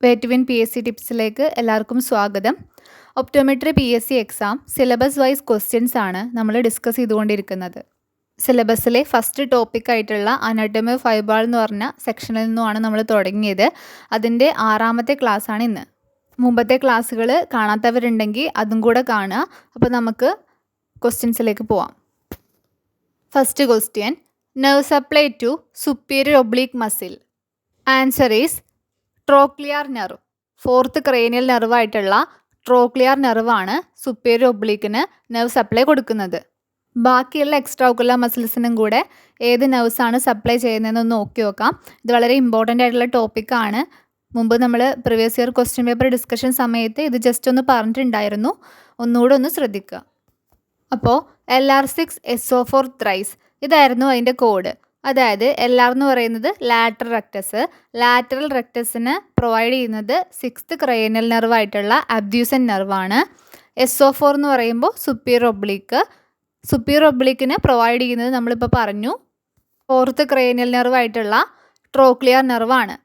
വേറ്റുവിൻ PSC ടിപ്സിലേക്ക് എല്ലാവർക്കും സ്വാഗതം. Optometry PSC exam syllabus wise questions ആണ് നമ്മൾ ഡിസ്കസ് ചെയ്തുകൊണ്ടിരിക്കുന്നത്. സിലബസിലെ ഫസ്റ്റ് ടോപ്പിക് ആയിട്ടുള്ള അനാട്ടമി ഓഫ് ഐബാൾ എന്ന് പറഞ്ഞ സെക്ഷനിൽ നിന്നുമാണ് നമ്മൾ തുടങ്ങിയത്. അതിൻ്റെ 6ാമത്തെ ക്ലാസ്സാണ് ഇന്ന്. മുമ്പത്തെ ക്ലാസ്സുകൾ കാണാത്തവരുണ്ടെങ്കിൽ അതും കൂടെ കാണുക. അപ്പോൾ നമുക്ക് ക്വസ്റ്റ്യൻസിലേക്ക് പോവാം. First question, nerve supply to superior oblique muscle. Answer is trochlear nerve. Fourth cranial നെർവായിട്ടുള്ള ട്രോക്ലിയർ നെർവാണ് സുപ്പീരിയർ ഒബ്ലീക്കിന് നെർവ് സപ്ലൈ കൊടുക്കുന്നത്. ബാക്കിയുള്ള എക്സ്ട്രാ ഓക്കുലർ മസിൽസിനും കൂടെ ഏത് നെർവ്സാണ് സപ്ലൈ ചെയ്യുന്നതെന്നൊന്ന് നോക്കി നോക്കാം. ഇത് വളരെ ഇമ്പോർട്ടൻ്റ് ആയിട്ടുള്ള ടോപ്പിക്കാണ്. മുമ്പ് നമ്മൾ previous year question paper discussion സമയത്ത് ഇത് ജസ്റ്റ് ഒന്ന് പറഞ്ഞിട്ടുണ്ടായിരുന്നു. ഒന്നുകൂടെ ഒന്ന് ശ്രദ്ധിക്കുക. അപ്പോൾ LR6SO4 ത്രൈസ് ഇതായിരുന്നു അതിൻ്റെ കോഡ്. അതായത് LR എന്ന് പറയുന്നത് ലാറ്ററൽ റെക്ടസ്. ലാറ്ററൽ റെക്ടസിന് പ്രൊവൈഡ് ചെയ്യുന്നത് 6th ക്രേനിയൽ നെർവായിട്ടുള്ള അബ്ഡ്യൂസൻ നെർവാണ്. SO4 എന്ന് പറയുമ്പോൾ സുപ്പീരിയർ ഒബ്ലീക്ക്. സുപ്പീരിയർ ഒബ്ലീക്കിന് പ്രൊവൈഡ് ചെയ്യുന്നത് നമ്മളിപ്പോൾ പറഞ്ഞു 4th ക്രേനിയൽ നെർവായിട്ടുള്ള ട്രോക്ലിയർ നെർവാണ്.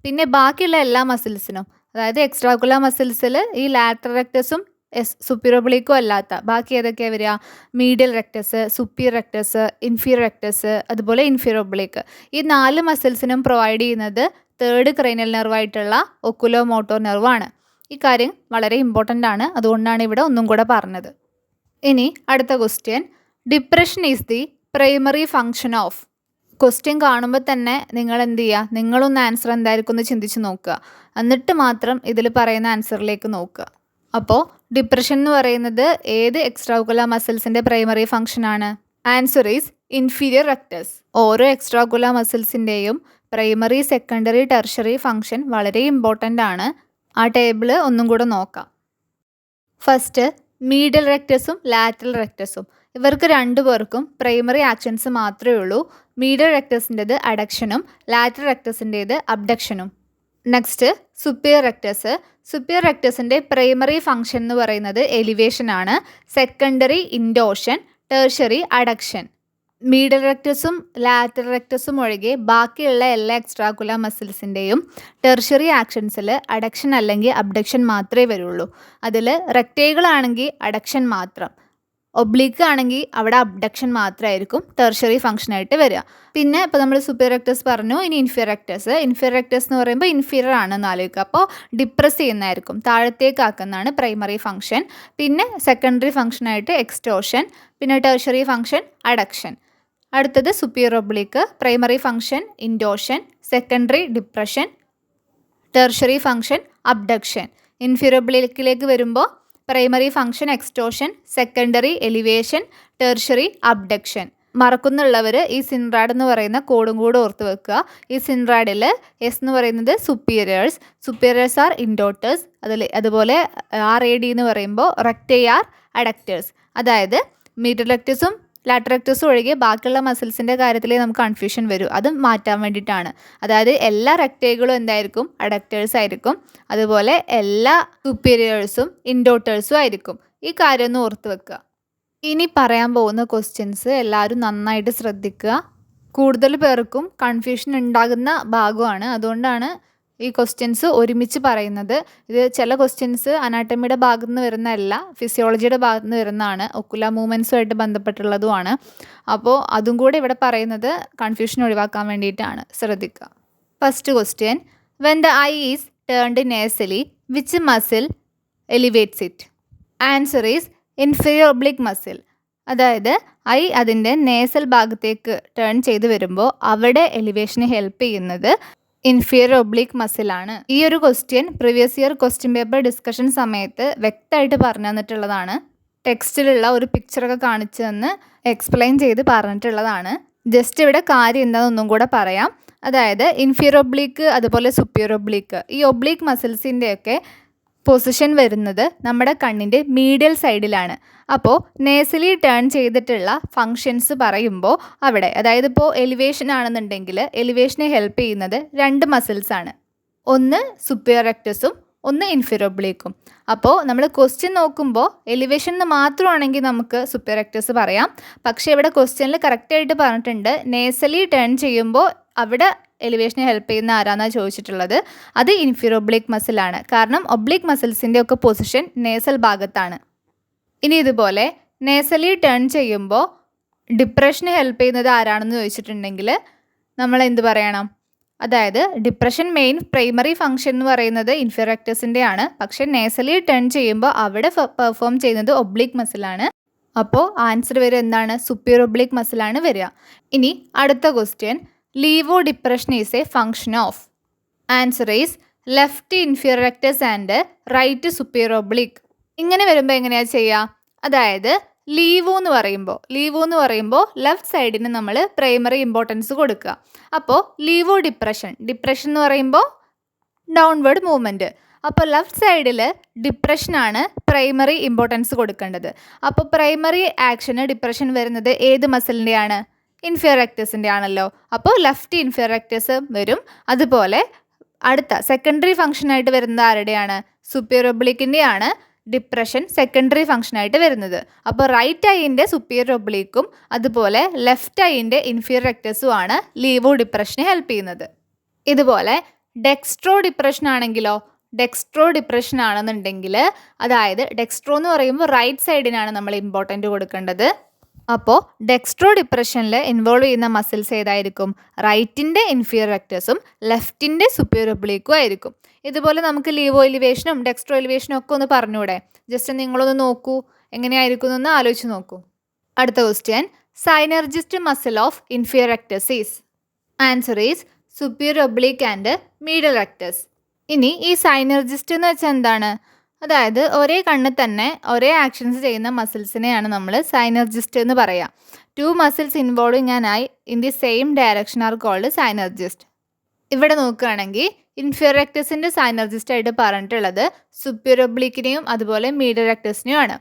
പിന്നെ ബാക്കിയുള്ള എല്ലാ മസിൽസിനും, അതായത് എക്സ്ട്രാ ഓക്കുലർ മസിൽസിൽ ഈ ലാറ്ററൽ റെക്ടസും സുപ്പീരിയർ ഒബ്ലീക്കും അല്ലാത്ത ബാക്കി ഏതൊക്കെയാണ് വരിക? Medial rectus, superior rectus, inferior rectus, അതുപോലെ ഇൻഫീരിയർ ഒബ്ലീക്ക്. ഈ 4 മസിൽസിനും പ്രൊവൈഡ് ചെയ്യുന്നത് 3rd ക്രേനിയൽ നെർവായിട്ടുള്ള ഒക്കുലോ മോട്ടോർ നെർവാണ്. ഈ കാര്യം വളരെ ഇമ്പോർട്ടൻ്റ് ആണ്. അതുകൊണ്ടാണ് ഇവിടെ ഒന്നും കൂടെ പറഞ്ഞത്. ഇനി അടുത്ത question, depression is the primary function of. Question കാണുമ്പോൾ തന്നെ നിങ്ങൾ എന്ത് ചെയ്യുക? നിങ്ങളൊന്ന് ആൻസർ എന്തായിരിക്കും എന്ന് ചിന്തിച്ച് നോക്കുക. എന്നിട്ട് മാത്രം ഇതിൽ പറയുന്ന ആൻസറിലേക്ക് നോക്കുക. അപ്പോൾ ഡിപ്രഷൻ എന്ന് പറയുന്നത് ഏത് എക്സ്ട്രാ ഓക്കുലർ മസിൽസിൻ്റെ പ്രൈമറി ഫംഗ്ഷനാണ്? Answer is inferior rectus. ഓരോ എക്സ്ട്രാ ഓക്കുലർ മസിൽസിൻ്റെയും പ്രൈമറി, സെക്കൻഡറി, ടെർഷറി ഫംഗ്ഷൻ വളരെ ഇമ്പോർട്ടൻ്റ് ആണ്. ആ ടേബിൾ ഒന്നും കൂടെ നോക്കാം. ഫസ്റ്റ്, മീഡിയൽ റെക്ടസും ലാറ്ററൽ റെക്ടസും. ഇവർക്ക് രണ്ടുപേർക്കും പ്രൈമറി ആക്ഷൻസ് മാത്രമേ ഉള്ളൂ. മീഡിയൽ റെക്ടസിൻ്റെത് അഡക്ഷനും ലാറ്ററൽ റെക്ടസിൻ്റെത് അബ്ഡക്ഷനും. Next, superior rectus. സുപ്പീരിയർ റെക്ടസിൻ്റെ പ്രൈമറി ഫംഗ്ഷൻ എന്ന് പറയുന്നത് എലിവേഷൻ ആണ്. Secondary intorsion, tertiary adduction. Medial റെക്ടസും ലാറ്ററൽ റെക്ടസും ഒഴികെ ബാക്കിയുള്ള എല്ലാ എക്സ്ട്രാ ഓക്കുലർ മസിൽസിൻ്റെയും ടെർഷറി ആക്ഷൻസിൽ അഡക്ഷൻ അല്ലെങ്കിൽ അബ്ഡക്ഷൻ മാത്രമേ വരുള്ളൂ. അതിൽ റെക്റ്റേഗിളാണെങ്കിൽ അഡക്ഷൻ മാത്രം, ഒബ്ലീക്ക് ആണെങ്കിൽ അവിടെ അബ്ഡക്ഷൻ മാത്രമായിരിക്കും ടെർഷറി ഫംഗ്ഷനായിട്ട് വരിക. പിന്നെ ഇപ്പോൾ നമ്മൾ സുപ്പീരിയർ റെക്ടസ് പറഞ്ഞു. ഇനി ഇൻഫീരിയർ റെക്ടസ്. ഇൻഫീരിയർ റെക്ടസ് എന്ന് പറയുമ്പോൾ ഇൻഫീരിയർ ആണെന്ന് ആലോചിക്കുക. അപ്പോൾ ഡിപ്രസ് ചെയ്യുന്നതായിരിക്കും, താഴത്തേക്ക് ആക്കുന്നതാണ് പ്രൈമറി ഫംഗ്ഷൻ. പിന്നെ സെക്കൻഡറി ഫംഗ്ഷനായിട്ട് എക്സ്റ്റോഷൻ, പിന്നെ ടെർഷറി ഫംഗ്ഷൻ അഡക്ഷൻ. അടുത്തത് superior oblique. Primary function intorsion, secondary depression, tertiary function abduction. Inferior ഒബ്ലീക്കിലേക്ക് വരുമ്പോൾ primary function extorsion, secondary elevation, tertiary abduction. മറക്കുന്നുള്ളവർ ഈ സിൻറാഡ് എന്ന് പറയുന്ന കോഡും കൂടെ ഓർത്ത് വെക്കുക. ഈ സിൻറാഡിൽ എസ് എന്ന് പറയുന്നത് സുപ്പീരിയേഴ്സ്, സുപ്പീരിയേഴ്സ് ആർ ഇൻഡോട്ടേഴ്സ്. അതുപോലെ RAD എന്ന് പറയുമ്പോൾ റെക്റ്റേ ആർ അഡക്റ്റേഴ്സ്. അതായത് മീഡിയൽ റെക്ടസും ലാറ്ററൽ റെക്ടസും ഒഴികെ ബാക്കിയുള്ള മസിൽസിൻ്റെ കാര്യത്തിൽ നമുക്ക് കൺഫ്യൂഷൻ വരും. അത് മാറ്റാൻ വേണ്ടിയിട്ടാണ്. അതായത് എല്ലാ റെക്റ്റേകളും എന്തായിരിക്കും? അഡക്റ്റേഴ്സ് ആയിരിക്കും. അതുപോലെ എല്ലാ സുപ്പീരിയേഴ്സും ഇൻഡോട്ടേഴ്സും ആയിരിക്കും. ഈ കാര്യം ഒന്ന് ഓർത്ത് വെക്കുക. ഇനി പറയാൻ പോകുന്ന ക്വസ്റ്റ്യൻസ് എല്ലാവരും നന്നായിട്ട് ശ്രദ്ധിക്കുക. കൂടുതൽ പേർക്കും കൺഫ്യൂഷൻ ഉണ്ടാകുന്ന ഭാഗമാണ്. അതുകൊണ്ടാണ് ഈ ക്വസ്റ്റ്യൻസ് ഒരുമിച്ച് പറയുന്നത്. ഇത് ചില ക്വസ്റ്റ്യൻസ് അനാട്ടമിയുടെ ഭാഗത്തു നിന്ന് വരുന്നതല്ല, ഫിസിയോളജിയുടെ ഭാഗത്തു നിന്ന് വരുന്നതാണ്. ഒക്കുലർ മൂവ്മെൻറ്റ്സുമായിട്ട് ബന്ധപ്പെട്ടുള്ളതുമാണ്. അപ്പോൾ അതും കൂടെ ഇവിടെ പറയുന്നത് കൺഫ്യൂഷൻ ഒഴിവാക്കാൻ വേണ്ടിയിട്ടാണ്. ശ്രദ്ധിക്കുക. First question, when the eye is turned nasally which muscle elevates it? Answer is inferior oblique muscle. അതായത് ഐ അതിൻ്റെ നേസൽ ഭാഗത്തേക്ക് ടേൺ ചെയ്ത് വരുമ്പോൾ അവിടെ എലിവേഷന് ഹെൽപ്പ് ചെയ്യുന്നത് ഇൻഫീരിയർ ഒബ്ലീക്ക് മസിലാണ്. ഈ ഒരു question previous year question paper discussion സമയത്ത് വ്യക്തമായിട്ട് പറഞ്ഞു തന്നിട്ടുള്ളതാണ്. ടെക്സ്റ്റിലുള്ള ഒരു പിക്ചറൊക്കെ കാണിച്ചു തന്ന് എക്സ്പ്ലെയിൻ ചെയ്ത് പറഞ്ഞിട്ടുള്ളതാണ്. ജസ്റ്റ് ഇവിടെ കാര്യം എന്താണെന്നൊന്നും കൂടെ പറയാം. അതായത് ഇൻഫീരിയർ ഒബ്ലീക്ക് അതുപോലെ സുപ്പീരിയർ ഒബ്ലീക്ക്, ഈ ഒബ്ലീക്ക് മസിൽസിൻ്റെയൊക്കെ പൊസിഷൻ വരുന്നത് നമ്മുടെ കണ്ണിൻ്റെ മീഡിയൽ സൈഡിലാണ്. അപ്പോൾ നേസലി ടേൺ ചെയ്തിട്ടുള്ള ഫങ്ഷൻസ് പറയുമ്പോൾ അവിടെ, അതായത് ഇപ്പോൾ എലിവേഷൻ ആണെന്നുണ്ടെങ്കിൽ എലിവേഷനെ ഹെൽപ്പ് ചെയ്യുന്നത് 2 മസിൽസാണ്. ഒന്ന് സുപ്പീരിയർ റെക്ടസും ഒന്ന് ഇൻഫീരിയർ ഒബ്ലീക്കും. അപ്പോൾ നമ്മൾ ക്വസ്റ്റ്യൻ നോക്കുമ്പോൾ എലിവേഷൻ എന്ന് മാത്രമാണെങ്കിൽ നമുക്ക് സുപ്പീരിയർ റെക്ടസ് പറയാം. പക്ഷേ ഇവിടെ ക്വസ്റ്റ്യനിൽ കറക്റ്റായിട്ട് പറഞ്ഞിട്ടുണ്ട് നേസലി ടേൺ ചെയ്യുമ്പോൾ അവിടെ എലിവേഷനെ ഹെൽപ്പ് ചെയ്യുന്ന ആരാന്നാണ് ചോദിച്ചിട്ടുള്ളത്. അത് ഇൻഫീരിയർ ഒബ്ലിക് മസിലാണ്. കാരണം ഒബ്ലിക് മസിൽസിൻ്റെ ഒക്കെ പൊസിഷൻ നേസൽ ഭാഗത്താണ്. ഇനി ഇതുപോലെ നേസലി ടേൺ ചെയ്യുമ്പോൾ ഡിപ്രഷന് ഹെൽപ്പ് ചെയ്യുന്നത് ആരാണെന്ന് ചോദിച്ചിട്ടുണ്ടെങ്കിൽ നമ്മൾ എന്ത് പറയണം? അതായത് ഡിപ്രഷൻ മെയിൻ പ്രൈമറി ഫംഗ്ഷൻ എന്ന് പറയുന്നത് ഇൻഫീരിയർ റെക്ടസിൻ്റെ ആണ്. പക്ഷേ നേസലി ടേൺ ചെയ്യുമ്പോൾ അവിടെ പെർഫോം ചെയ്യുന്നത് ഒബ്ലിക് മസിലാണ്. അപ്പോൾ ആൻസർ വരിക എന്താണ്? സുപ്പീരിയർ ഒബ്ലിക് മസിലാണ് വരിക. ഇനി അടുത്ത question, levo depression is a function of. Answer is left inferior rectus and right superior oblique. ഇങ്ങനെ വരുമ്പോൾ എങ്ങനെയാണ് ചെയ്യുക? അതായത് ലീവോ എന്ന് പറയുമ്പോൾ ലെഫ്റ്റ് സൈഡിന് നമ്മൾ പ്രൈമറി ഇമ്പോർട്ടൻസ് കൊടുക്കുക. അപ്പോൾ ലീവോ ഡിപ്രഷൻ എന്ന് പറയുമ്പോൾ ഡൗൺവേർഡ് മൂവ്മെൻറ്റ്. അപ്പോൾ ലെഫ്റ്റ് സൈഡിൽ ഡിപ്രഷനാണ് പ്രൈമറി ഇമ്പോർട്ടൻസ് കൊടുക്കേണ്ടത്. അപ്പോൾ പ്രൈമറി ആക്ഷന് ഡിപ്രഷൻ വരുന്നത് ഏത് മസിലിൻ്റെയാണ്? ഇൻഫീരിയർ റെക്ടസിൻ്റെ ആണല്ലോ. അപ്പോൾ ലെഫ്റ്റ് ഇൻഫീരിയർ റെക്ടസ് വരും. അതുപോലെ അടുത്ത സെക്കൻഡറി ഫംഗ്ഷനായിട്ട് വരുന്നത് ആരുടെയാണ്? സുപ്പീരിയർ ഒബ്ലിക്കിൻ്റെയാണ് ഡിപ്രഷൻ സെക്കൻഡറി ഫംഗ്ഷനായിട്ട് വരുന്നത്. അപ്പോൾ റൈറ്റ് ഐൻ്റെ സുപ്പീരിയർ ഒബ്ലിക്കും അതുപോലെ ലെഫ്റ്റ് ഐൻ്റെ ഇൻഫീരിയർ റെക്ടസും ആണ് ലീവോ ഡിപ്രഷനെ ഹെൽപ്പ് ചെയ്യുന്നത്. ഇതുപോലെ ഡെക്സ്ട്രോ ഡിപ്രഷൻ ആണെങ്കിലോ? ഡെക്സ്ട്രോ ഡിപ്രഷൻ ആണെന്നുണ്ടെങ്കിൽ, അതായത് ഡെക്സ്ട്രോ എന്ന് പറയുമ്പോൾ റൈറ്റ് സൈഡിനാണ് നമ്മൾ ഇമ്പോർട്ടൻ്റ് കൊടുക്കേണ്ടത്. അപ്പോൾ ഡെക്സ്ട്രോ ഡിപ്രഷനിൽ ഇൻവോൾവ് ചെയ്യുന്ന മസിൽസ് ഏതായിരിക്കും? റൈറ്റിൻ്റെ ഇൻഫീരിയർ റെക്ടസും ലെഫ്റ്റിൻ്റെ സുപ്പീരിയർ ഒബ്ലിക്കും ആയിരിക്കും. ഇതുപോലെ നമുക്ക് ലീവോ എലിവേഷനും ഡെക്സ്ട്രോ എലിവേഷനും ഒക്കെ ഒന്ന് പറഞ്ഞൂടെ? ജസ്റ്റ് നിങ്ങളൊന്ന് നോക്കൂ, എങ്ങനെയായിരിക്കും എന്ന് ആലോചിച്ച് നോക്കൂ. അടുത്ത question, synergist muscle of inferior rectus is. Answer is superior oblique and medial rectus. ഇനി ഈ സൈനർജിസ്റ്റ് എന്ന് വെച്ചാൽ എന്താണ്? അതായത് ഒരേ കണ്ണിൽ തന്നെ ഒരേ ആക്ഷൻസ് ചെയ്യുന്ന മസിൽസിനെയാണ് നമ്മൾ സൈനർജിസ്റ്റ് എന്ന് പറയുക. 2 muscles involving an eye in the same direction are called synergist. ഇവിടെ നോക്കുകയാണെങ്കിൽ ഇൻഫീരിയർ റെക്ടസിൻ്റെ സൈനർജിസ്റ്റ് ആയിട്ട് പറഞ്ഞിട്ടുള്ളത് സുപ്പീരിയർ ഒബ്ലിക്കിനെയും അതുപോലെ മീഡിയൽ റെക്ടസിനെയും ആണ്.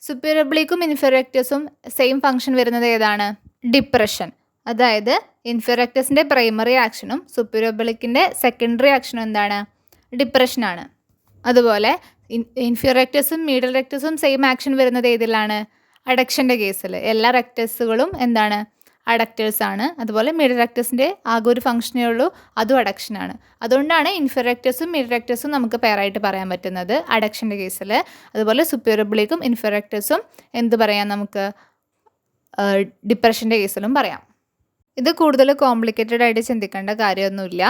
സുപ്പീരിയർ ഒബ്ലിക്കും ഇൻഫീരിയർ റെക്ടസും സെയിം ഫംഗ്ഷൻ വരുന്നത് ഏതാണ്? ഡിപ്രഷൻ. അതായത് ഇൻഫീരിയർ റെക്ടസിൻ്റെ പ്രൈമറി ആക്ഷനും സുപ്പീരിയർ ഒബ്ലിക്കിൻ്റെ സെക്കൻഡറി ആക്ഷനും എന്താണ്? ഡിപ്രഷനാണ്. അതുപോലെ ഇൻഫീരിയർ റെക്ടസും മീഡിയൽ റെക്ടസും സെയിം ആക്ഷൻ വരുന്നത് ഏതിലാണ്? അഡക്ഷൻ്റെ കേസിൽ. എല്ലാ റെക്ടസുകളും എന്താണ്? അഡക്റ്റേഴ്സ് ആണ്. അതുപോലെ മീഡിയൽ റെക്ടസിൻ്റെ ആകെ ഒരു ഫംഗ്ഷനേ ഉള്ളൂ, അതും അഡക്ഷനാണ്. അതുകൊണ്ടാണ് ഇൻഫീരിയർ റെക്ടസും മീഡിയൽ റെക്ടസും നമുക്ക് പെയറായിട്ട് പറയാൻ പറ്റുന്നത് അഡക്ഷൻ്റെ കേസിൽ. അതുപോലെ സുപ്പീരിയർ ഒബ്ലിക്കും ഇൻഫീരിയർ റെക്ടസും എന്ത് പറയാം നമുക്ക്? ഡിപ്രഷൻ്റെ കേസിലും പറയാം. ഇത് കൂടുതൽ കോംപ്ലിക്കേറ്റഡ് ആയിട്ട് ചിന്തിക്കേണ്ട കാര്യമൊന്നുമില്ല.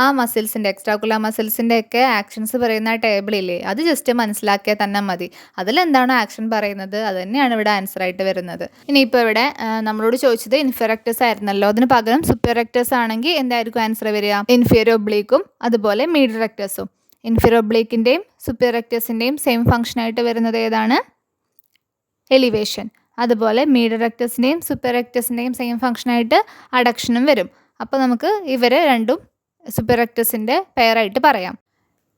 ആ മസിൽസിൻ്റെ എക്സ്ട്രാക്കുലർ മസിൽസിൻ്റെ ഒക്കെ ആക്ഷൻസ് പറയുന്ന ടേബിളില്ലേ, അത് ജസ്റ്റ് മനസ്സിലാക്കിയാൽ തന്നെ മതി. അതിലെന്താണോ ആക്ഷൻ പറയുന്നത് അത് തന്നെയാണ് ഇവിടെ ആൻസർ ആയിട്ട് വരുന്നത്. ഇനിയിപ്പോൾ ഇവിടെ നമ്മളോട് ചോദിച്ചത് ഇൻഫീരിയർ റെക്ടസ് ആയിരുന്നല്ലോ, അതിന് പകരം സുപ്പീരിയർ റെക്ടസ് ആണെങ്കിൽ എന്തായിരിക്കും ആൻസർ വരിക? ഇൻഫീരിയർ ഒബ്ലിക്കും അതുപോലെ മീഡിയൽ റെക്ടസും. ഇൻഫീരിയർ ഒബ്ലിക്കിൻ്റെയും സുപ്പീരിയർ റെക്ടസിൻ്റെയും സെയിം ഫംഗ്ഷനായിട്ട് വരുന്നത് ഏതാണ്? എലിവേഷൻ. അതുപോലെ മീഡിയൽ റെക്ടസിൻ്റെയും സുപ്പീരിയർ റെക്ടസിൻ്റെയും സെയിം ഫംഗ്ഷനായിട്ട് അഡക്ഷനും വരും. അപ്പോൾ നമുക്ക് ഇവരെ രണ്ടും സുപ്പീരിയർ റെക്ടസിൻ്റെ പെയറായിട്ട് പറയാം.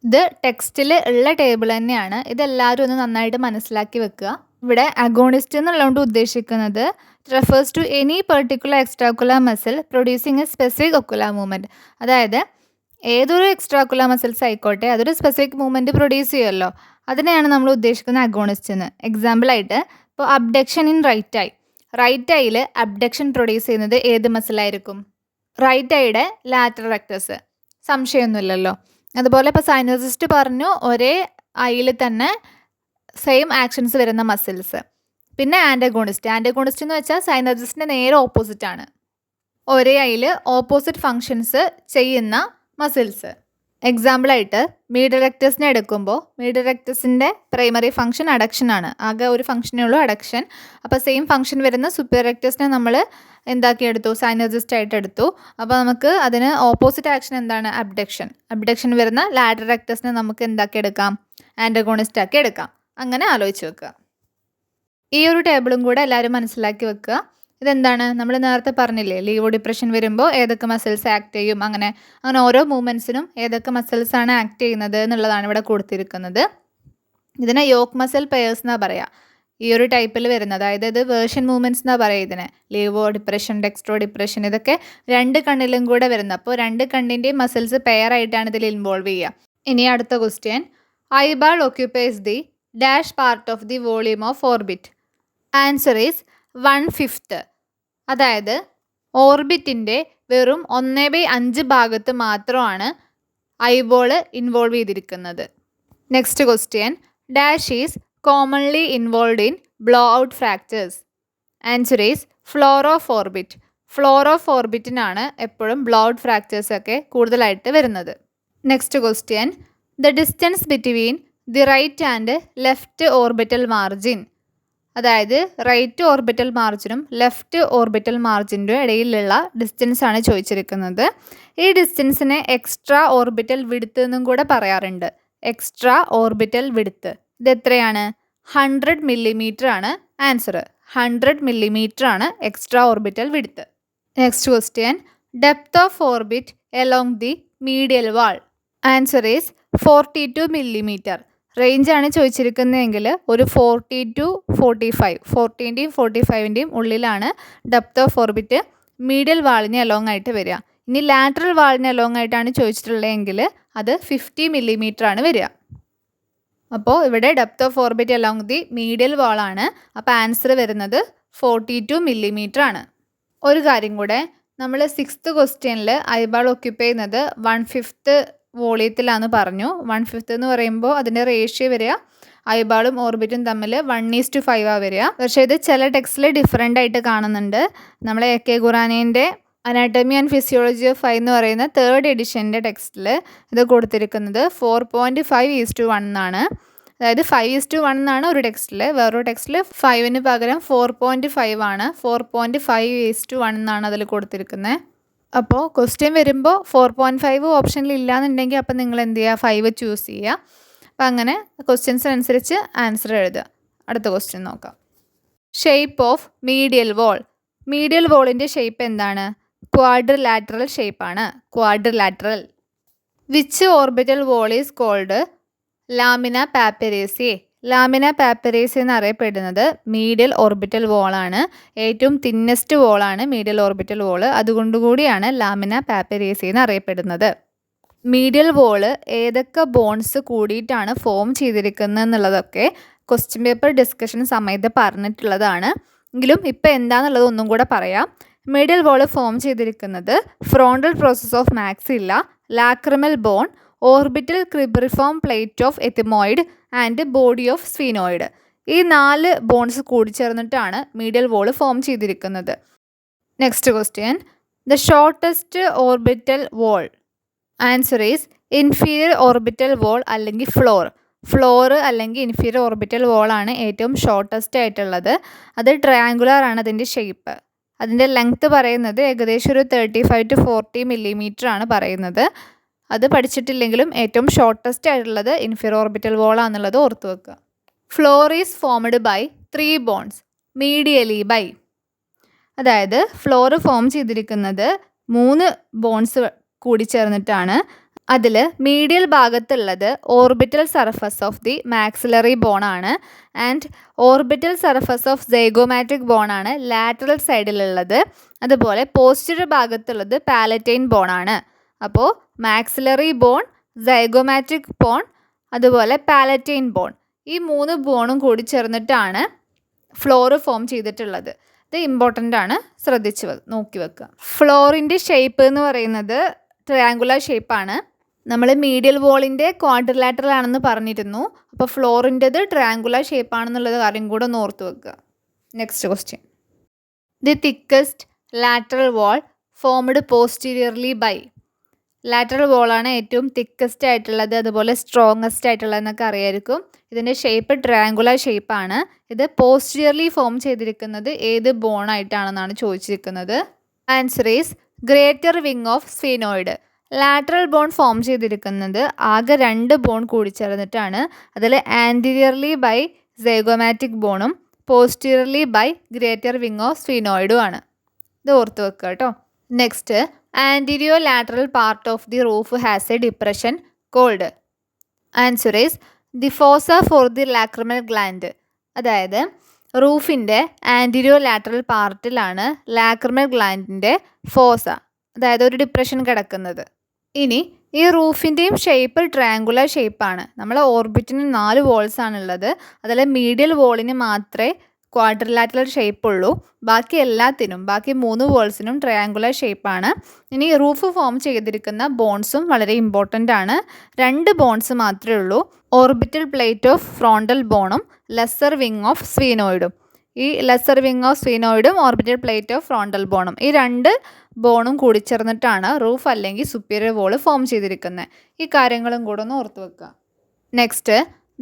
ഇത് ടെക്സ്റ്റിൽ ഉള്ള ടേബിൾ തന്നെയാണ്. ഇതെല്ലാവരും ഒന്ന് നന്നായിട്ട് മനസ്സിലാക്കി വെക്കുക. ഇവിടെ അഗോണിസ്റ്റ് എന്നുള്ളതുകൊണ്ട് ഉദ്ദേശിക്കുന്നത് refers to any particular extraocular muscle producing a specific ocular movement. അതായത് ഏതൊരു എക്സ്ട്രാക്കുലർ മസിൽസ് ആയിക്കോട്ടെ അതൊരു സ്പെസിഫിക് മൂവ്മെൻറ്റ് പ്രൊഡ്യൂസ് ചെയ്യുമല്ലോ, അതിനെയാണ് നമ്മൾ ഉദ്ദേശിക്കുന്ന അഗോണിസ്റ്റ് എന്ന്. എക്സാമ്പിളായിട്ട് ഇപ്പോൾ abduction in right eye. Right ഐയിൽ അബ്ഡക്ഷൻ പ്രൊഡ്യൂസ് ചെയ്യുന്നത് ഏത് മസിലായിരിക്കും? റൈറ്റ് ഐയുടെ ലാറ്ററൽ റെക്ടസ്. സംശയമൊന്നുമില്ലല്ലോ. അതുപോലെ ഇപ്പോൾ സൈനർജിസ്റ്റ് പറഞ്ഞു ഒരേ ഐയിൽ തന്നെ സെയിം ആക്ഷൻസ് വരുന്ന മസിൽസ്. പിന്നെ ആൻറ്റഗോണിസ്റ്റ് എന്ന് വെച്ചാൽ സൈനർജിസ്റ്റിൻ്റെ നേരെ ഓപ്പോസിറ്റാണ്. ഒരേ ഐയിൽ ഓപ്പോസിറ്റ് ഫങ്ഷൻസ് ചെയ്യുന്ന മസിൽസ്. എക്സാമ്പിളായിട്ട് മീഡിയൽ റെക്ടസിനെ എടുക്കുമ്പോൾ മീഡിയൽ റെക്ടസിൻ്റെ പ്രൈമറി ഫംഗ്ഷൻ അഡക്ഷനാണ്. ആകെ ഒരു ഫംഗ്ഷനേ ഉള്ളൂ, അഡക്ഷൻ. അപ്പോൾ സെയിം ഫംഗ്ഷൻ വരുന്ന സുപ്പീരിയർ റെക്ടസിനെ നമ്മൾ എന്താക്കിയെടുത്തു? സൈനർജിസ്റ്റ് ആയിട്ട് എടുത്തു. അപ്പോൾ നമുക്ക് അതിന് ഓപ്പോസിറ്റ് ആക്ഷൻ എന്താണ്? അബ്ഡക്ഷൻ വരുന്ന ലാറ്ററൽ റെക്ടസിനെ നമുക്ക് എന്താക്കിയെടുക്കാം? ആൻറ്റഗോണിസ്റ്റ് ആക്കി എടുക്കാം. അങ്ങനെ ആലോചിച്ച് വെക്കുക. ഈ ഒരു ടേബിളും കൂടെ എല്ലാവരും മനസ്സിലാക്കി വെക്കുക. ഇതെന്താണ്? നമ്മൾ നേരത്തെ പറഞ്ഞില്ലേ, ലീവോ ഡിപ്രഷൻ വരുമ്പോൾ ഏതൊക്കെ മസിൽസ് ആക്ട് ചെയ്യും, അങ്ങനെ ഓരോ മൂവ്മെൻറ്റ്സിനും ഏതൊക്കെ മസിൽസാണ് ആക്ട് ചെയ്യുന്നത് എന്നുള്ളതാണ് ഇവിടെ കൊടുത്തിരിക്കുന്നത്. ഇതിനെ യോക്ക് മസിൽ പെയേഴ്സ് എന്നാണ് പറയുക. ഈ ഒരു ടൈപ്പിൽ വരുന്നത്, അതായത് ഇത് വേർഷൻ മൂവ്മെൻറ്റ്സ് എന്നാണ് പറയുക ഇതിനെ. ലീവോ ഡിപ്രഷൻ, ഡെക്സ്ട്രോ ഡിപ്രഷൻ, ഇതൊക്കെ രണ്ട് കണ്ണിലും കൂടെ വരുന്നത്. അപ്പോൾ രണ്ട് കണ്ണിൻ്റെയും മസിൽസ് പെയറായിട്ടാണ് ഇതിൽ ഇൻവോൾവ് ചെയ്യുക. ഇനി അടുത്ത question, eyeball occupies the dash part of the volume of orbit. Answer is 1/5. അതായത് ഓർബിറ്റിൻ്റെ വെറും 1/5 ഭാഗത്ത് മാത്രമാണ് ഐബോൾ ഇൻവോൾവ് ചെയ്തിരിക്കുന്നത്. Next question, dash is commonly involve in blow out fractures. Answer is floor of orbit. Floor of ഓർബിറ്റിനാണ് എപ്പോഴും blow out fractures ഒക്കെ കൂടുതലായിട്ട് വരുന്നത്. Next question, the distance between the right and left orbital margin. അതായത് right orbital മാർജിനും left orbital മാർജിൻ്റെ ഇടയിലുള്ള distance ആണ് ചോദിച്ചിരിക്കുന്നത്. ഈ ഡിസ്റ്റൻസിനെ എക്സ്ട്രാ ഓർബിറ്റൽ വിഡ്ത്ത് എന്നും കൂടെ പറയാറുണ്ട്. എക്സ്ട്രാ ഓർബിറ്റൽ വിഡ്ത്ത് ഇത് എത്രയാണ്? 100 മില്ലിമീറ്റർ ആണ് ആൻസർ. 100 മില്ലിമീറ്റർ ആണ് extra orbital width. Next question, depth of orbit along the medial wall. Answer is 42 millimetre. റേഞ്ചാണ് ചോദിച്ചിരിക്കുന്നതെങ്കിൽ ഒരു 40 to 45, 40ൻ്റെയും 45ൻ്റെയും ഉള്ളിലാണ് ഡെപ്ത് ഓഫ് ഓർബിറ്റ് മീഡിയൽ വാളിന് അലോങ് ആയിട്ട് വരിക. ഇനി ലാറ്ററൽ വാളിന് അലോങ് ആയിട്ടാണ് ചോദിച്ചിട്ടുള്ളതെങ്കിൽ അത് 50 മില്ലിമീറ്റർ ആണ് വരിക. അപ്പോൾ ഇവിടെ depth of orbit along the medial വാളാണ്. അപ്പോൾ ആൻസർ വരുന്നത് 42 മില്ലിമീറ്റർ ആണ്. ഒരു കാര്യം കൂടെ, നമ്മൾ 6th ക്വസ്റ്റ്യനിൽ ഐബാൾ ഒക്യുപ്പൈ ചെയ്യുന്നത് 1/5 വോളിയത്തിലാണെന്ന് പറഞ്ഞു. 1/5 എന്ന് പറയുമ്പോൾ അതിൻ്റെ റേഷ്യോ വരിക ഐബാളും ഓർബിറ്റും തമ്മിൽ 1:5 വരിക. പക്ഷേ ഇത് ചില ടെക്സ്റ്റിൽ ഡിഫറെൻ്റ് ആയിട്ട് കാണുന്നുണ്ട്. നമ്മളെ AK ഖുറാനേൻ്റെ അനാട്ടമി ആൻഡ് ഫിസിയോളജി ഓഫ് എന്ന് പറയുന്ന 3rd എഡിഷൻ്റെ ടെക്സ്റ്റിൽ ഇത് കൊടുത്തിരിക്കുന്നത് 4.5:1 എന്നാണ്. അതായത് 5:1 എന്നാണ് ഒരു ടെക്സ്റ്റിൽ, വേറൊരു ടെക്സ്റ്റിൽ 5ന് പകരം 4.5 ആണ്. 4.5:1 എന്നാണ് അതിൽ കൊടുത്തിരിക്കുന്നത്. അപ്പോൾ ക്വസ്റ്റ്യൻ വരുമ്പോൾ 4.5 ഓപ്ഷനിൽ ഇല്ലയെന്നുണ്ടെങ്കിൽ അപ്പം നിങ്ങൾ എന്ത് ചെയ്യുക? 5 ചൂസ് ചെയ്യുക. അപ്പം അങ്ങനെ ക്വസ്റ്റ്യൻസിനനുസരിച്ച് ആൻസർ എഴുതുക. അടുത്ത ക്വസ്റ്റ്യൻ നോക്കാം. Shape of medial wall. Medial വോളിൻ്റെ ഷേപ്പ് എന്താണ്? ക്വാഡ്രിലാറ്ററൽ ഷേപ്പാണ്. Quadrilateral. Which orbital wall is called lamina papyracea. Lamina papyracea എന്നറിയപ്പെടുന്നത് മീഡിയൽ ഓർബിറ്റൽ വോളാണ്. ഏറ്റവും തിന്നസ്റ്റ് വോളാണ് മീഡിയൽ ഓർബിറ്റൽ വോള്. അതുകൊണ്ടുകൂടിയാണ് ലാമിന പാപ്പരേസി എന്നറിയപ്പെടുന്നത്. മീഡിയൽ വോള് ഏതൊക്കെ ബോൺസ് കൂടിയിട്ടാണ് ഫോം ചെയ്തിരിക്കുന്നത് എന്നുള്ളതൊക്കെ ക്വസ്റ്റ്യൻ പേപ്പർ ഡിസ്കഷൻ സമയത്ത് പറഞ്ഞിട്ടുള്ളതാണ്. എങ്കിലും ഇപ്പോൾ എന്താണെന്നുള്ളത് ഒന്നും കൂടെ പറയാം. മീഡിയൽ വോള് ഫോം ചെയ്തിരിക്കുന്നത് frontal process of maxilla, lacrimal bone, orbital cribriform plate of ethmoid and body of sphenoid. ഈ 4 ബോൺസ് കൂടിച്ചേർന്നിട്ടാണ് മീഡിയൽ വോള് ഫോം ചെയ്തിരിക്കുന്നത്. Next question, the shortest orbital wall. Answer is inferior orbital wall അല്ലെങ്കിൽ floor. Floor അല്ലെങ്കിൽ inferior orbital വോളാണ് ഏറ്റവും shortest ആയിട്ടുള്ളത്. അത് triangular ആണ് അതിൻ്റെ ഷേപ്പ്. അതിൻ്റെ ലെങ്ത്ത് പറയുന്നത് ഏകദേശം ഒരു 35 to 40 മില്ലിമീറ്റർ ആണ് പറയുന്നത്. അത് പഠിച്ചിട്ടില്ലെങ്കിലും ഏറ്റവും ഷോർട്ടസ്റ്റ് ആയിട്ടുള്ളത് ഇൻഫീരിയർ ഓർബിറ്റൽ വോളാണെന്നുള്ളത് ഓർത്ത് വെക്കുക. Floor is formed by 3 bones medially by. അതായത് ഫ്ലോർ ഫോം ചെയ്തിരിക്കുന്നത് 3 ബോൺസ് കൂടിച്ചേർന്നിട്ടാണ്. അതിൽ മീഡിയൽ ഭാഗത്തുള്ളത് orbital surface of the maxillary ബോണാണ് and orbital surface of zygomatic ബോണാണ് ലാറ്ററൽ സൈഡിലുള്ളത്. അതുപോലെ പോസ്റ്റീരിയർ ഭാഗത്തുള്ളത് പാലറ്റൈൻ ബോണാണ്. അപ്പോൾ മാക്സിലറി ബോൺ, സൈഗോമാറ്റിക് ബോൺ, അതുപോലെ പാലറ്റൈൻ ബോൺ, ഈ 3 ബോണും കൂടി ചേർന്നിട്ടാണ് ഫ്ലോർ ഫോം ചെയ്തിട്ടുള്ളത്. ഇത് ഇമ്പോർട്ടൻ്റ് ആണ്, ശ്രദ്ധിച്ച് നോക്കി വെക്കുക. ഫ്ലോറിൻ്റെ ഷേപ്പ് എന്ന് പറയുന്നത് ട്രയാങ്കുലർ ഷേപ്പാണ്. നമ്മൾ മീഡിയൽ വോളിൻ്റെ ക്വാഡ്രിലാറ്ററൽ ആണെന്ന് പറഞ്ഞിരുന്നു. അപ്പോൾ ഫ്ലോറിൻ്റെത് ട്രയാങ്കുലർ ഷേപ്പാണെന്നുള്ളത് കാര്യം കൂടെ ഒന്ന് ഓർത്ത് വെക്കുക. Next question, the thickest lateral wall formed posteriorly by. Lateral വോളാണ് ഏറ്റവും തിക്കസ്റ്റ് ആയിട്ടുള്ളത്, അതുപോലെ സ്ട്രോങ്ങസ്റ്റ് ആയിട്ടുള്ളതെന്നൊക്കെ അറിയായിരിക്കും. ഇതിൻ്റെ ഷേപ്പ് ട്രയാങ്കുലർ ഷേപ്പാണ്. ഇത് പോസ്റ്റീരിയർലി ഫോം ചെയ്തിരിക്കുന്നത് ഏത് ബോണായിട്ടാണെന്നാണ് ചോദിച്ചിരിക്കുന്നത്. Answer is greater wing of sphenoid. Lateral bone form ചെയ്തിരിക്കുന്നത് ആകെ 2 ബോൺ കൂടിച്ചേർന്നിട്ടാണ്. അതിൽ ആൻറ്റീരിയർലി ബൈ സൈഗോമാറ്റിക് ബോണും posteriorly by greater wing of സ്ഫീനോയിഡും ആണ്. ഇത് ഓർത്ത് വെക്കുക കേട്ടോ. Next, antero lateral part of the roof has a depression called. Answer is the fossa for the lacrimal gland. അതായത് റൂഫിൻ്റെ ആൻറ്റീരിയോ ലാറ്ററൽ പാർട്ടിലാണ് ലാക്രിമൽ ഗ്ലാൻഡിൻ്റെ ഫോസ, അതായത് ഒരു ഡിപ്രഷൻ കിടക്കുന്നത്. ഇനി ഈ റൂഫിൻ്റെയും ഷേപ്പ് ട്രയാങ്കുലർ ഷേപ്പാണ്. നമ്മൾ ഓർബിറ്റിന് 4 വോൾസ് ആണുള്ളത്. അതിൽ മീഡിയൽ വോളിന് മാത്രമേ ക്വാഡ്രിലാറ്ററൽ ഷേപ്പുള്ളൂ. ബാക്കി എല്ലാത്തിനും, ബാക്കി 3 വോൾസിനും ട്രയാങ്കുലർ ഷേപ്പാണ്. ഇനി റൂഫ് ഫോം ചെയ്തിരിക്കുന്ന ബോൺസും വളരെ ഇമ്പോർട്ടൻ്റ് ആണ്. 2 ബോൺസ് മാത്രമേ ഉള്ളൂ. ഓർബിറ്റൽ പ്ലേറ്റ് ഓഫ് ഫ്രോണ്ടൽ ബോണും ലെസ്സർ വിങ് ഓഫ് സ്ഫീനോയിഡും. ഈ ലെസ്സർ വിങ് ഓഫ് സ്ഫീനോയിഡും ഓർബിറ്റൽ പ്ലേറ്റ് ഓഫ് ഫ്രോണ്ടൽ ബോണും, ഈ 2 ബോണും കൂടിച്ചേർന്നിട്ടാണ് റൂഫ് അല്ലെങ്കിൽ സുപ്പീരിയർ വോൾ ഫോം ചെയ്തിരിക്കുന്നത്. ഈ കാര്യങ്ങളും കൂടെ ഒന്ന് ഓർത്ത് വെക്കുക. Next,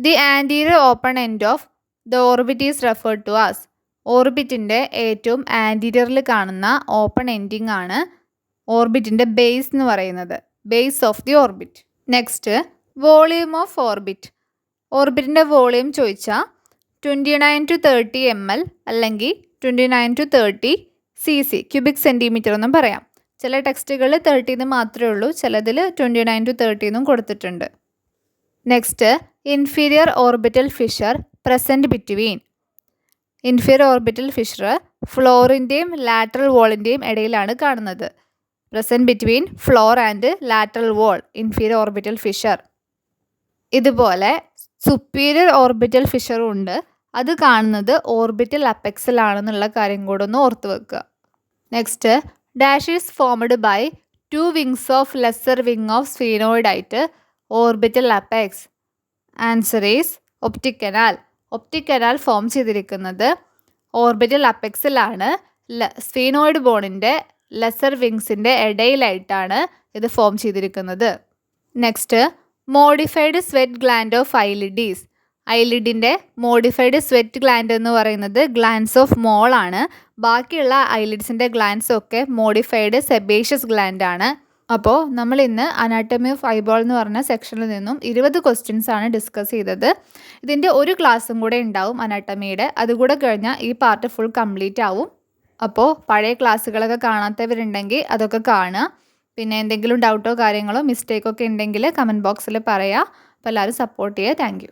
the anterior open end of the orbit is referred to as. ഓർബിറ്റിൻ്റെ ഏറ്റവും ആൻറ്റീരിയറിൽ കാണുന്ന ഓപ്പൺ എൻഡിങ് ആണ് ഓർബിറ്റിൻ്റെ ബേസ് എന്ന് പറയുന്നത്. Base of the orbit. Next, volume of orbit. ഓർബിറ്റിൻ്റെ വോളിയൂം ചോദിച്ചാൽ 29 to 30 ml അല്ലെങ്കിൽ 29 to 30 cc ക്യൂബിക് സെൻറ്റിമീറ്റർ എന്നും പറയാം. ചില ടെക്സ്റ്റുകളിൽ 30 എന്ന് മാത്രമേ ഉള്ളൂ, ചിലതിൽ 29 to 30 എന്നും കൊടുത്തിട്ടുണ്ട്. Next, inferior orbital fissure present between. Inferior orbital fissure ഫ്ലോറിൻ്റെയും ലാറ്ററൽ വോളിൻ്റെയും ഇടയിലാണ് കാണുന്നത്. Present between floor and lateral wall, inferior orbital fissure. ഇതുപോലെ സുപ്പീരിയർ ഓർബിറ്റൽ ഫിഷറും ഉണ്ട്. അത് കാണുന്നത് ഓർബിറ്റൽ അപ്പെക്സിലാണെന്നുള്ള കാര്യം കൂടെ ഒന്ന് ഓർത്ത് വെക്കുക. Next, dash is formed by 2 wings of lesser wing of sphenoid ആയിട്ട് orbital apex. Answer is optic canal. Optic canal form ചെയ്തിരിക്കുന്നത് ഓർബിറ്റൽ അപ്പെക്സിലാണ്. സ്ഫീനോയിഡ് ബോണിൻ്റെ ലെസ്സർ വിങ്സിൻ്റെ ഇടയിലായിട്ടാണ് ഇത് ഫോം ചെയ്തിരിക്കുന്നത്. Next, modified sweat gland of eyelids. ഐലിഡിൻ്റെ മോഡിഫൈഡ് സ്വെറ്റ് ഗ്ലാൻഡ് എന്ന് പറയുന്നത് ഗ്ലാൻസ് ഓഫ് മോൾ ആണ്. ബാക്കിയുള്ള ഐലിഡ്സിൻ്റെ ഗ്ലാൻസ് ഒക്കെ മോഡിഫൈഡ് സെബേഷ്യസ് ഗ്ലാൻഡ് ആണ്. അപ്പോൾ നമ്മൾ ഇന്ന് അനാട്ടമി ഓഫ് ഐബോൾ എന്ന് പറഞ്ഞ സെക്ഷനിൽ നിന്നും 20 ക്വസ്റ്റ്യൻസ് ആണ് ഡിസ്കസ് ചെയ്തത്. ഇതിൻ്റെ ഒരു ക്ലാസ്സും കൂടെ ഉണ്ടാവും അനാട്ടമിയുടെ. അതുകൂടെ കഴിഞ്ഞാൽ ഈ പാർട്ട് ഫുൾ കംപ്ലീറ്റ് ആവും. അപ്പോൾ പഴയ ക്ലാസ്സുകളൊക്കെ കാണാത്തവരുണ്ടെങ്കിൽ അതൊക്കെ കാണുക. പിന്നെ എന്തെങ്കിലും ഡൗട്ടോ കാര്യങ്ങളോ മിസ്റ്റേക്കൊക്കെ ഉണ്ടെങ്കിൽ കമൻറ്റ് ബോക്സിൽ പറയുക. അപ്പോൾ എല്ലാവരും സപ്പോർട്ട് ചെയ്യുക. Thank you.